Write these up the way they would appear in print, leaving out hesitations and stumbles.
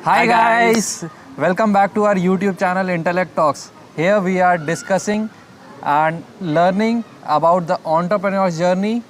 Hi guys, welcome back to our YouTube channel Intellect Talks. Here we are discussing and learning about the entrepreneur's journey,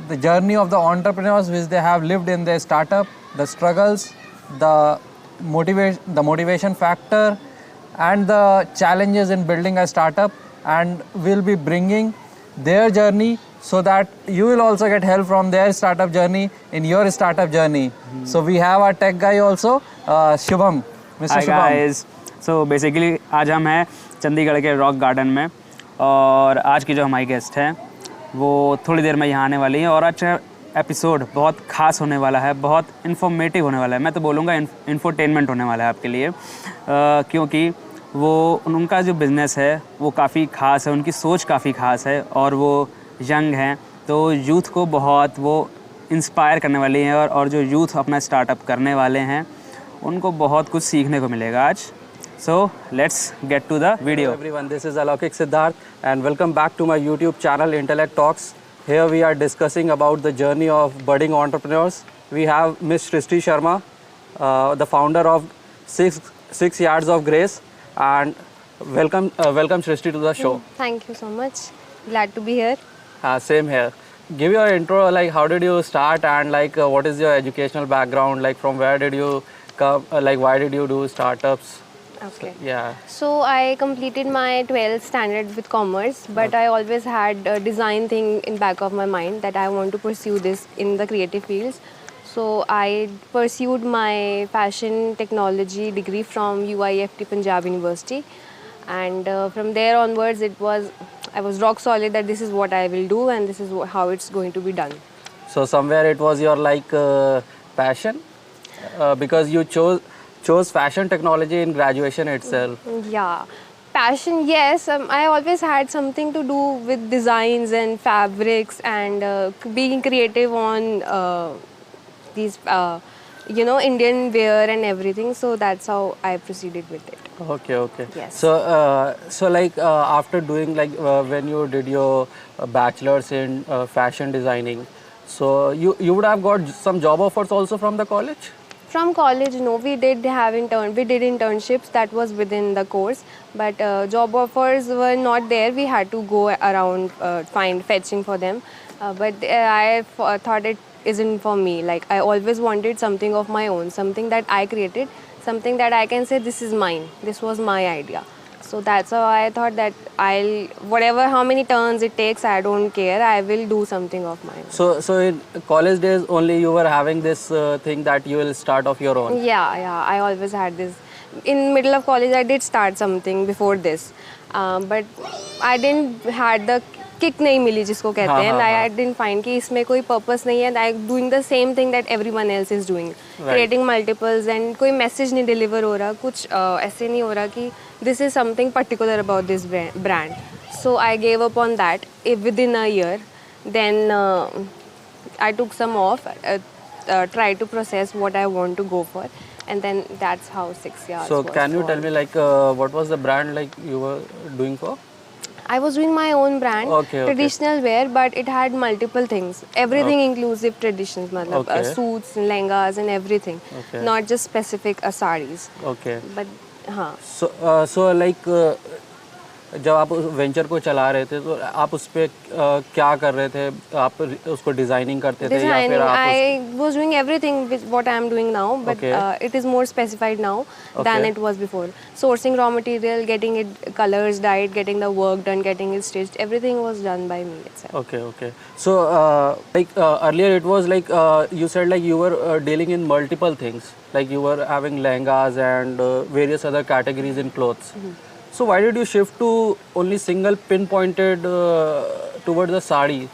the journey of the entrepreneurs which they have lived in their startup, the struggles, the motivation factor, and the challenges in building a startup. And we'll be bringing their journey so that you will also get help from their startup journey in your startup journey. So we have our tech guy also, Shubham. Mr. Hi Shubham. guys. So basically आज हम हैं चंडीगढ़ के rock garden में और आज की जो हमारी गेस्ट है वो थोड़ी देर में यहाँ आने वाली है और आज का एपिसोड बहुत ख़ास होने वाला है, बहुत इन्फॉर्मेटिव होने वाला है। मैं तो बोलूँगा इन्फोटेनमेंट होने वाला है आपके लिए क्योंकि वो उनका जो बिज़नेस है वो काफ़ी ख़ास है, उनकी सोच काफ़ी ख़ास है और वो यंग हैं तो यूथ को बहुत वो इंस्पायर करने वाली हैं और जो यूथ अपना स्टार्टअप करने वाले हैं उनको बहुत कुछ सीखने को मिलेगा आज। So let's get to the video. Hello everyone, this is Alaukik Siddharth and welcome back to my YouTube channel Intellect Talks. Here we are discussing about the journey of budding entrepreneurs. We have Ms. Srishti Sharma, the founder of Six Yards of Grace, and welcome Srishti to the show. Thank you so much. Glad to be here. Same here. Give your intro, like how did you start and like what is your educational background, like from where did you come, like why did you do startups? Okay. Yeah. So I completed my 12th standard with commerce, but I always had a design thing in back of my mind that I want to pursue this in the creative fields. So I pursued my fashion technology degree from UIFT Punjab University, and from there onwards I was rock solid that this is what I will do and this is how it's going to be done. So somewhere it was your like passion because you chose fashion technology in graduation itself. Yeah, passion, yes. I always had something to do with designs and fabrics and being creative on these, Indian wear and everything. So that's how I proceeded with it. Okay. Yes. So like after doing like when you did your bachelor's in fashion designing, so you would have got some job offers also from the college? From college, no, we did internships that was within the course, but job offers were not there. We had to go around fetching for them, but I thought it isn't for me. Like I always wanted something of my own, something that I created, something that I can say this is mine. This was my idea. So that's how I thought that how many turns it takes, I don't care. I will do something of mine. So in college days only you were having this thing that you will start off your own? Yeah. I always had this. In middle of college, I did start something before this, but I didn't had the kick नहीं मिली जिसको कहते हैं. I didn't find कि इसमें कोई purpose नहीं है. I'm doing the same thing that everyone else is doing, creating multiples and कोई message नहीं deliver हो रहा, कुछ ऐसे नहीं हो रहा कि this is something particular about this brand. So I gave up on that within a year. Then I took some off, tried to process what I want to go for, and then that's how 6 years. So can you tell me like what was the brand like you were doing for? I was doing my own brand, Okay. traditional wear, but it had multiple things. Everything inclusive traditions, suits, lehengas and everything. Okay. Not just specific sarees. Okay. But हाँ. So like जब आप venture को चला रहे थे तो आप उस पे क्या कर रहे थे? आप उसको डिजाइनिंग करते थे या फिर आप I was doing everything with what I am doing now, but it is more specified now than it was before. Sourcing raw material, getting it colors dyed, getting the work done, getting it stitched, everything was done by me itself. Okay. So like earlier it was like you said like you were dealing in multiple things, like you were having lehengas and various other categories in clothes. So why did you shift to only single pinpointed towards the sari?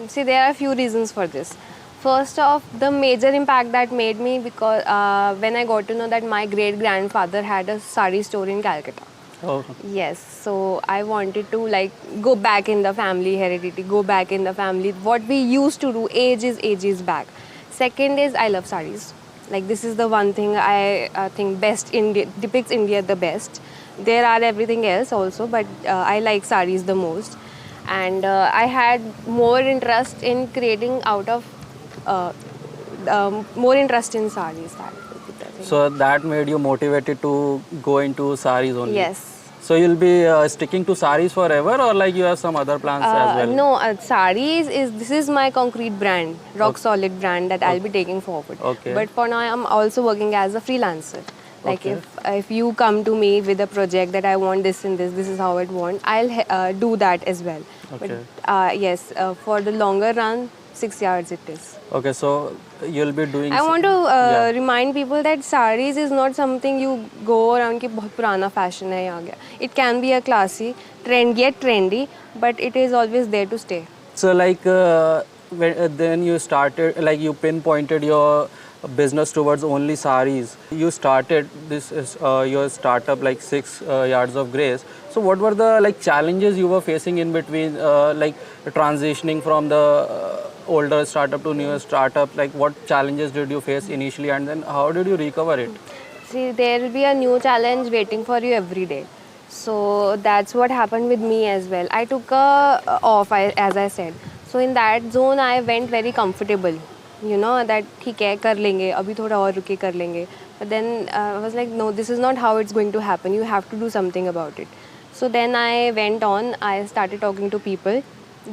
See, there are a few reasons for this. First off, the major impact that made me because when I got to know that my great grandfather had a sari store in Calcutta. Oh. Yes, so I wanted to like go back in the family heredity, go back in the family. What we used to do, ages back. Second is I love saris. Like this is the one thing I think depicts India the best. There are everything else also, but I like saris the most. And I had more interest in creating more interest in saris. So that made you motivated to go into saris only. Yes. So you'll be sticking to saris forever, or like you have some other plans as well? No, sarees this is my concrete brand, rock solid brand that I'll be taking forward. Okay. But for now, I'm also working as a freelancer. Like Okay. if you come to me with a project that I want this and this is how I want, I'll do that as well. Okay. But yes, for the longer run, 6 years it is. Okay, so you'll be doing. I want to Yeah. remind people that sarees is not something you go around कि बहुत पुराना fashion है ये आ गया. It can be a classy, yet trendy, but it is always there to stay. So like then you started, like you pinpointed your business towards only saris. You started this is your startup like 6 yards of grace. So what were the like challenges you were facing in between, like transitioning from the older startup to newer startup? Like what challenges did you face initially, and then how did you recover it? See, there will be a new challenge waiting for you every day. So that's what happened with me as well. I took a off, as I said. So in that zone, I went very comfortable. You know that ठीक है कर लेंगे अभी थोड़ा और रुके कर लेंगे. But then I was like, no, this is not how it's going to happen. You have to do something about it. So then I went on. I started talking to people,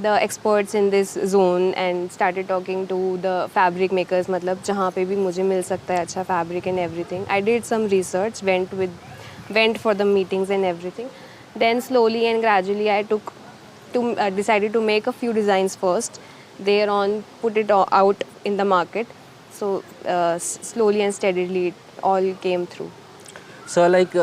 the experts in this zone, and started talking to the fabric makers. मतलब जहाँ पे भी मुझे मिल सकता है अच्छा fabric and everything. I did some research, went for the meetings and everything. Then slowly and gradually I decided to make a few designs first. Thereon put it out in the market. So slowly and steadily it all came through. So like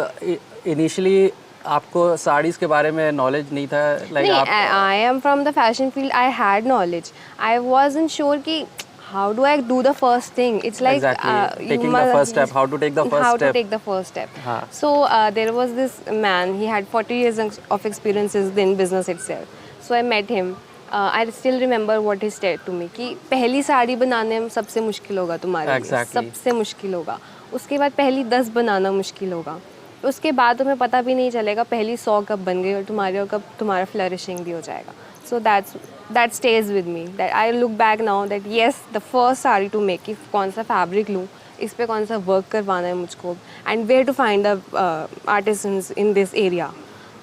initially आपको साड़ीज के बारे में knowledge नहीं था, like नहीं, आप I am from the fashion field. I had knowledge. I wasn't sure कि how do I do the first thing. It's like exactly you taking the first step, how to take the first how step. to take the first step. हाँ. So there was this man. He had 40 years of experiences in business itself. So I met him. I still remember what he said to me कि पहली साड़ी बनाने में सबसे मुश्किल होगा तुम्हारे लिए. Exactly. सबसे मुश्किल होगा. उसके बाद पहली 10 बनाना मुश्किल होगा. उसके बाद तुम्हें पता भी नहीं चलेगा पहली 100 कब बन गई और तुम्हारे और कब तुम्हारा फ्लरिशिंग भी हो जाएगा. So that stays with me. That I look back now that yes, the first sari to make, if कौन सा fabric लूँ, इस पे कौन सा work करवाना है मुझको, and where to find the artisans in this area.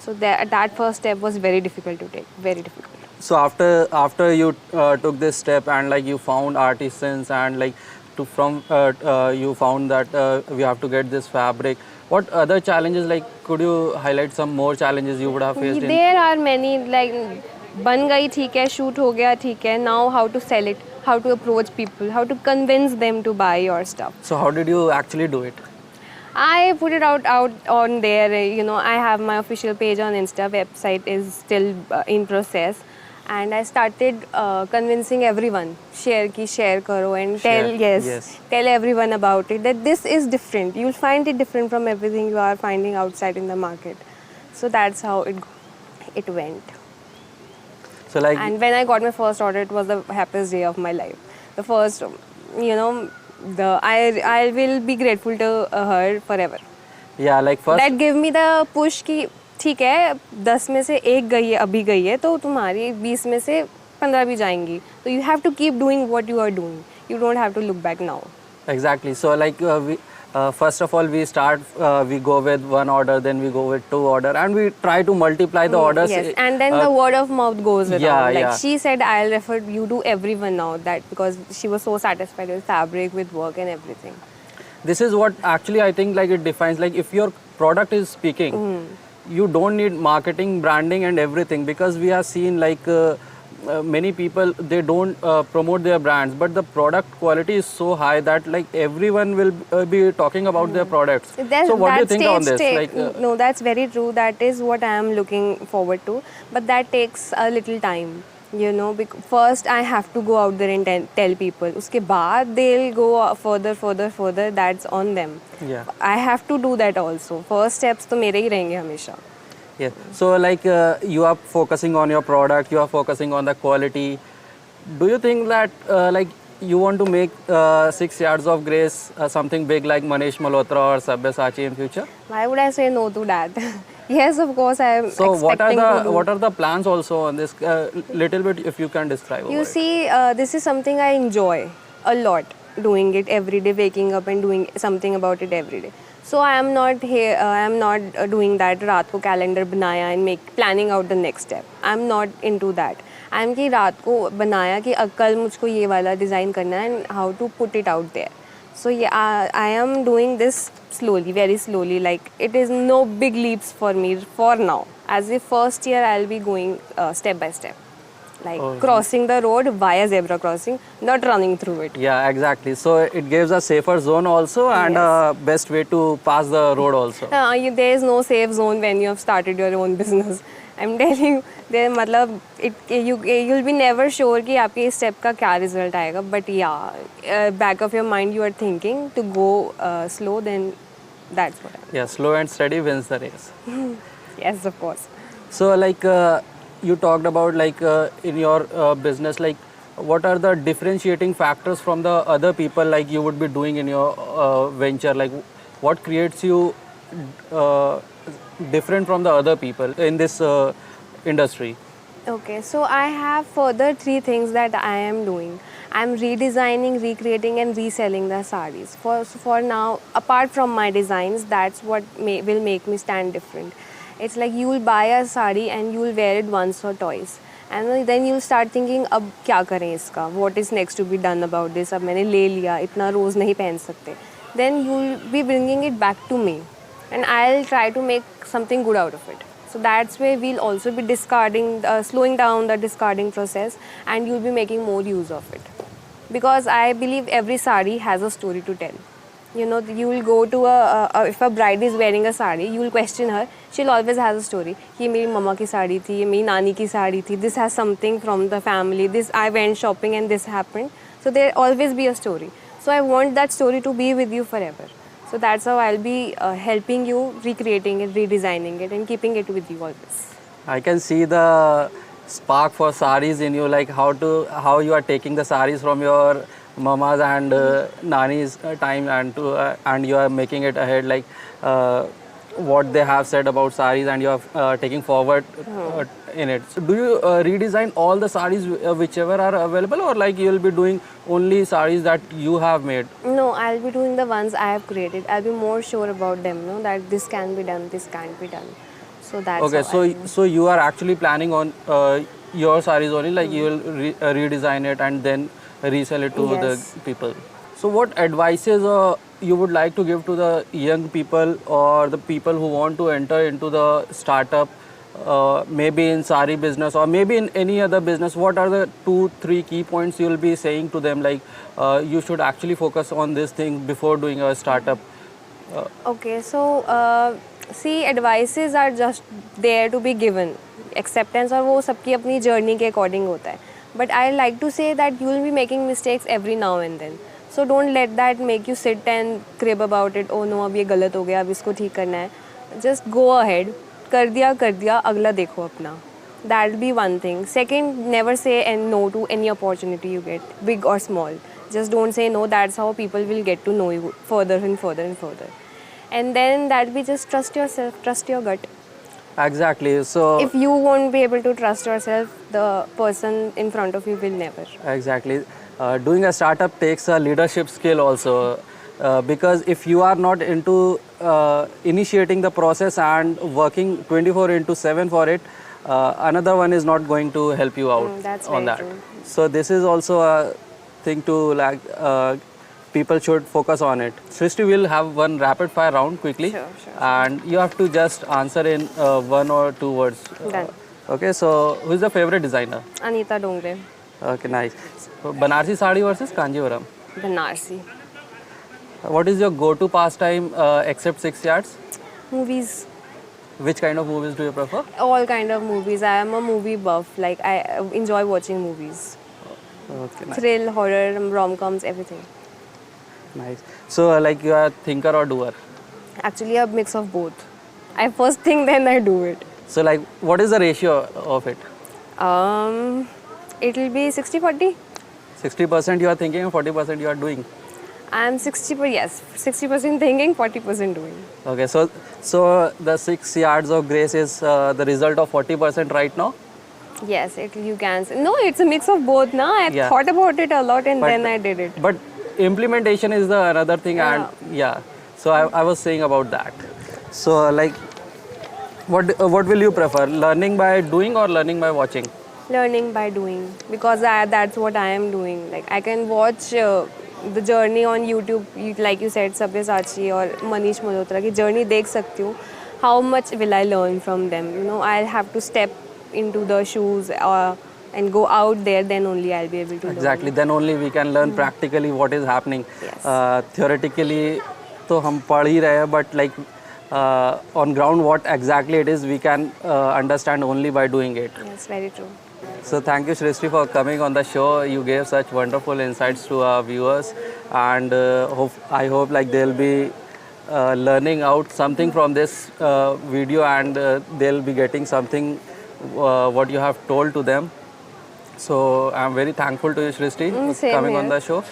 So that first step was very difficult to take, very difficult. So after you took this step and like you found artisans and like you found that we have to get this fabric. What other challenges, like could you highlight some more challenges you would have faced? There are many, like बन गई ठीक है, shoot हो गया ठीक है. Now how to sell it, how to approach people, how to convince them to buy your stuff. So how did you actually do it? I put it out on there. You know, I have my official page on Insta. Website is still in process. And I started convincing everyone, share karo and tell everyone about it, that this is different. You'll find it different from everything you are finding outside in the market. So that's how it went. So like, And when I got my first order, it was the happiest day of my life. The first, you know, I will be grateful to her forever. yeah, like first. That gave me the push कि ठीक है 10 में से एक गई है अभी गई है तो तुम्हारी 20 में से 15 भी जाएंगी. So you have to keep doing what you are doing. You don't have to look back now. Exactly. So like first of all we go with one order, then we go with 2 order, and we try to multiply the orders. Yes, and then the word of mouth goes around. yeah, like yeah. she said, I'll refer you to everyone now, that because she was so satisfied with fabric, with work and everything. This is what actually I think like it defines, like if your product is speaking, you don't need marketing, branding and everything, because we have seen like many people, they don't promote their brands, but the product quality is so high that like everyone will be talking about their products. So what do you think on this? No, that's very true. That is what I am looking forward to, but that takes a little time. You know, first I have to go out there and tell people. उसके बाद they'll go further. That's on them. Yeah. I have to do that also. First steps तो मेरे ही रहेंगे हमेशा. Yeah. So like you are focusing on your product, you are focusing on the quality. Do you think that like you want to make 6 yards of grace something big like Manish Malhotra or Sabyasachi in future? Why would I say no to that? Yes, of course I am. So expecting what are the plans also on this? Little bit if you can describe. You see, this is something I enjoy a lot. doing it every day, waking up and doing something about it every day. So I am not here. I am not doing that. रात को calendar बनाया and planning out the next step. I am not into that. I am कि रात को बनाया कि कल मुझको ये वाला design करना है and how to put it out there. So yeah, I am doing this slowly, very slowly. Like it is no big leaps for me for now. As the first year, I'll be going step by step, like crossing the road via zebra crossing, not running through it. Yeah, exactly. So it gives a safer zone also and a best way to pass the road also. There is no safe zone when you have started your own business. I'm telling you, there मतलब you'll be never sure कि आपके इस step का क्या result आएगा. But yeah, back of your mind you are thinking to go slow. Then that's what. Yeah, slow and steady wins the race. Yes, of course. So like you talked about like in your business, like what are the differentiating factors from the other people like you would be doing in your venture? Like what creates you different from the other people in this industry? Okay, so I have further 3 things that I am doing. I'm redesigning, recreating and reselling the sarees. For now, apart from my designs, that's what will make me stand different. It's like you will buy a saree and you will wear it once or twice. And then you'll start thinking, अब क्या करें इसका? What is next to be done about this? अब मैंने ले लिया, इतना रोज़ नहीं पहन सकते. Then you'll be bringing it back to me. And I'll try to make something good out of it. So that's where we'll also be discarding, slowing down the discarding process, and you'll be making more use of it. Because I believe every sari has a story to tell. You know, you will go to if a bride is wearing a sari, you will question her. She'll always has a story. ये मेरी मम्मा की साड़ी थी, ये मेरी नानी की साड़ी थी. This has something from the family. This I went shopping and this happened. So there always be a story. So I want that story to be with you forever. So that's how I'll be helping you, recreating it, redesigning it, and keeping it with you always. I can see the spark for saris in you, like how you are taking the saris from your mamas and nani's time and you are making it ahead, like what they have said about saris and you are taking forward in it. So do you redesign all the saris whichever are available, or like you will be doing only saris that you have made? No, I'll be doing the ones I have created. I'll be more sure about them, no, that this can be done, this can't be done. So that's okay. So you are actually planning on your saris only, like you will redesign it and then resell it to the people. So what advices you would like to give to the young people or the people who want to enter into the startup, maybe in sari business or maybe in any other business? What are the 2-3 key points you will be saying to them, like you should actually focus on this thing before doing a startup? Okay, so see, advices are just there to be given. Acceptance और वो सबकी अपनी journey के according होता है. But I like to say that you will be making mistakes every now and then. So don't let that make you sit and crib about it. Oh no, अब ये गलत हो गया, अब इसको ठीक करना है. Just go ahead. कर दिया, अगला देखो अपना. That'll be one thing. Second, never say no to any opportunity you get, big or small. Just don't say no. That's how people will get to know you further and further and further. And then that'll be just trust yourself, trust your gut. Exactly. So if you won't be able to trust yourself, the person in front of you will never. Exactly. Doing a startup takes a leadership skill also, because if you are not into initiating the process and working 24/7 for it, another one is not going to help you out that's on that. very true. So this is also a thing to like people should focus on it. Srishti will have one rapid fire round quickly, Sure. and you have to just answer in 1 or 2 words. Done. Okay, so who is the favorite designer? Anita Dongre, Okay, nice. So, Banarsi sari versus Kanjivaram. Banarsi. What is your go-to pastime except 6 yards? Movies, Which kind of movies do you prefer? all kind of movies. I am a movie buff. Like I enjoy watching movies. Okay, nice. Thrill, horror, rom-coms, everything. Nice. So, like you are a thinker or doer? Actually, a mix of both. I first think, then I do it. So, like, what is the ratio of it? It will be 60-40. 60% you are thinking and 40% you are doing. I am 60% thinking, 40% doing. Okay, so the 6 yards of grace is the result of 40% right now? Yes, you can say. No, it's a mix of both. I thought about it a lot and then I did it. But implementation is the another thing. And yeah, so I was saying about that. So like, what will you prefer, learning by doing or learning by watching? Learning by doing, because that's what I am doing. Like I can watch the journey on YouTube, like you said, Sabyasachi or Manish Malhotra की journey देख सकती हूँ. How much will I learn from them? You know, I'll have to step into the shoes and go out there. Then only I'll be able to Exactly. learn. Then only we can learn practically what is happening. Yes. Theoretically, तो हम पढ़ ही रहे हैं, but like on ground, what exactly it is, we can understand only by doing it. Yes, very true. So thank you, Shrishti, for coming on the show. You gave such wonderful insights to our viewers, and I hope like they'll be learning out something from this video, and they'll be getting something what you have told to them. So I'm very thankful to you, Shrishti, for Same coming on here. the show.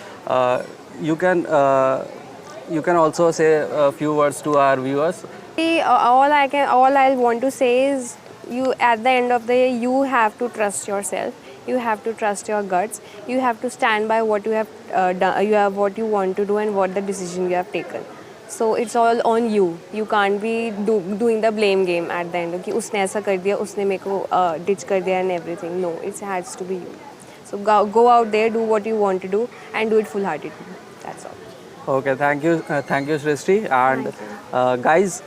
You can also say a few words to our viewers. All I want to say is, you at the end of the day, you have to trust yourself. You have to trust your guts. You have to stand by what you have done. You have what you want to do and what the decision you have taken. So it's all on you. You can't be doing the blame game at the end. कि उसने ऐसा कर दिया, उसने मेरे को ditch कर दिया and everything. No, it has to be you. So go out there, do what you want to do, and do it full-heartedly. That's all. Okay, thank you, Shrishti. And Thank guys,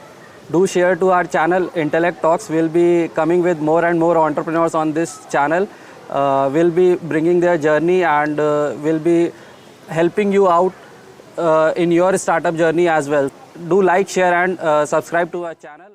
do share to our channel Intellect Talks. We'll be coming with more and more entrepreneurs on this channel. We'll be bringing their journey, and we'll be helping you out in your startup journey as well. Do like, share, and subscribe to our channel.